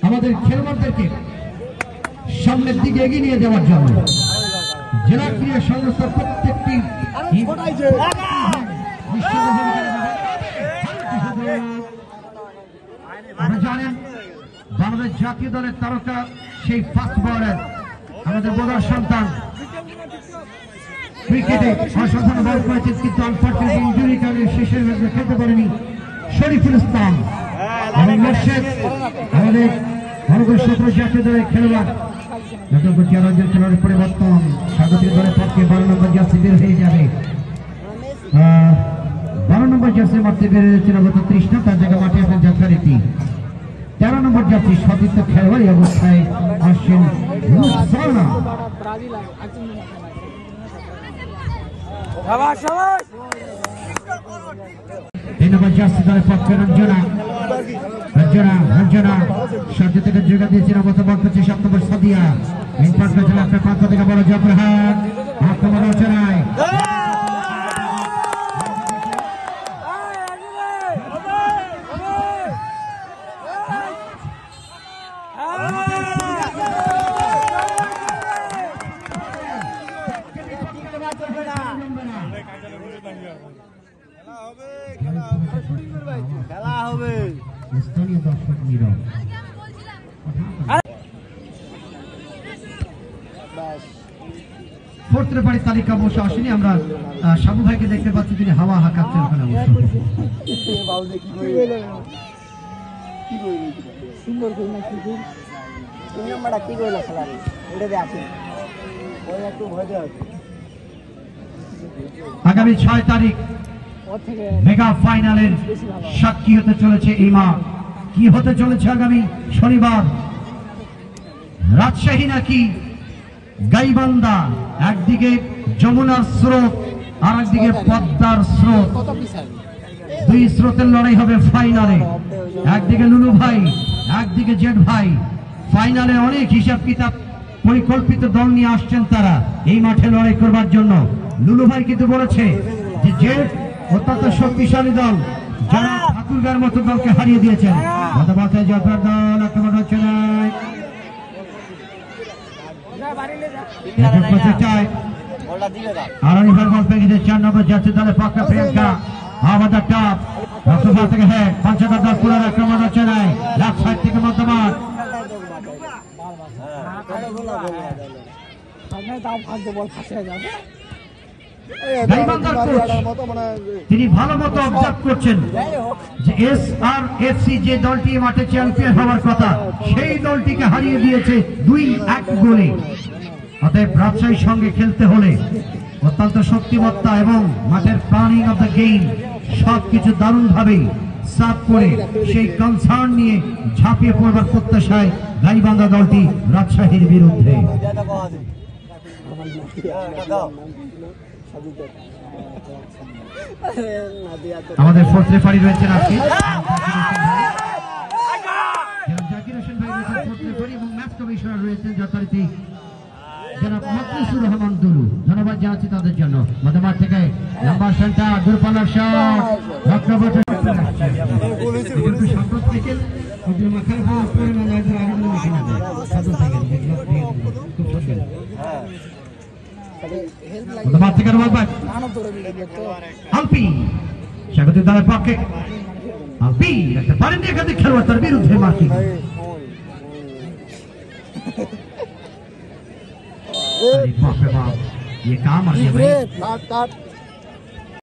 আমাদের খেলোয়াড়দেরকে সামনের দিকে এগিয়ে নিয়ে যাওয়ার জন্য জেলা ক্রীড়া সংস্থার প্রত্যেকটি আপনারা জানেন বাংলাদেশ জাতীয় দলের তারকা সেই ফাস্ট বলার আমাদের বোধার সন্তান ক্রিকেটে অসাধারণ বল করেছেন, কিন্তু আনফরচুনেটলি ইনজুরির কারণে শেষের ম্যাচে খেলতে পারেনি শরীফুল ইসলাম এবং মোর্শেদ আমাদের ভারতের 17 জাতীয় দলের খেলোয়াড়। খেলোয়াড়ের পরিবর্তন স্বাগতিক দলের পক্ষে 12 নম্বর জার্সি বের হয়ে যাবে। 12 নম্বর জার্সি মাঠে বের হয়েছিল গত 30 না, তার জায়গায় মাঠে আসেন যথারীতি 13 নম্বর জার্সি সতীর্থ খেলোয়াড়ি অবস্থায় আসছেন রুসানা। এই নম্বর জার্সি দলের পক্ষে রঞ্জনা সাহায্য থেকে যোগা দিয়েছেন অবস্থা বল করছে 7 নম্বর সাদিয়া। ইনপাস করেছেন আপনার প্রান্ত থেকে বড় জয়প্রহার আক্রমণ রচনায় খেলা হবে স্থানীয় দর্শক নীরব। ফোর্থ রেফারির তালিকা অবশ্য আসেনি, আমরা সাবু ভাইকে দেখতে পাচ্ছি তিনি হাওয়া হাঁকাচ্ছেন ওখানে অবশ্য। আগামী 6 তারিখ মেগা ফাইনালের সাক্ষী হতে চলেছে এই মাঠ। কি হতে চলেছে আগামী শনিবার? রাজশাহী নাকি গাইবান্ধা? একদিকে যমুনার স্রোত আর একদিকে পদ্মার স্রোত, দুই স্রোতের লড়াই হবে ফাইনালে। একদিকে লুলু ভাই, একদিকে জেড ভাই। ফাইনালে অনেক হিসাব কিতাব পরিকল্পিত দল নিয়ে আসছেন তারা এই মাঠে লড়াই করবার জন্য। লুলু ভাই কিন্তু বলেছে যে জেড অত্যন্ত শক্তিশালী দল, যারা ঠাকুরগার মতো দলকে হারিয়ে দিয়েছেন। জয়পুর দল আক্রমণ হচ্ছে না, বল পেয়ে গেছে 4 নম্বর জাতীয় দলের পক্ষে প্রিয়াঙ্কা। আমাদের টপ রক্তপাত থেকে হ্যাঁ পঞ্চগড় দল পুনর আক্রমণ হচ্ছে না, লেফট সাইড থেকে মধ্যমাঠ। তিনি ভালো মতো অবজার্ভ করছেন যে SRFC যে দলটি মাঠে চ্যাম্পিয়ন হওয়ার কথা সেই দলটিকে হারিয়ে দিয়েছে 2-1 গোলে। অতএব রাজশাহীর সঙ্গে খেলতে হলে অত্যন্ত শক্তিমত্তা এবং মাঠের প্ল্যানিং অফ দ্য গেম সবকিছু দারুণ ভাবে সাফ করে সেই কনসার্ন নিয়ে ঝাঁপিয়ে পড়বার প্রত্যাশায় গাইবান্ধা দলটি রাজশাহীর বিরুদ্ধে। আমাদের ফোর্থ রেফারি রয়েছেন আজকে জাকির হোসেন ভাই রয়েছেন ফোর্থ রেফারি এবং ম্যাচ কমিশনার রয়েছেন যথারীতি জনাব মকলিসুর রহমান দুলু। ধন্যবাদ জানাচ্ছি তাদের জন্য। মধ্যমাঠ থেকে লম্বা সেন্টার দূরপাল্লার শট স্বাগতিক দলের পক্ষে একাধিক খেলোয়াড় তার বিরুদ্ধে মার্কিং। ये काम आ गया भाई।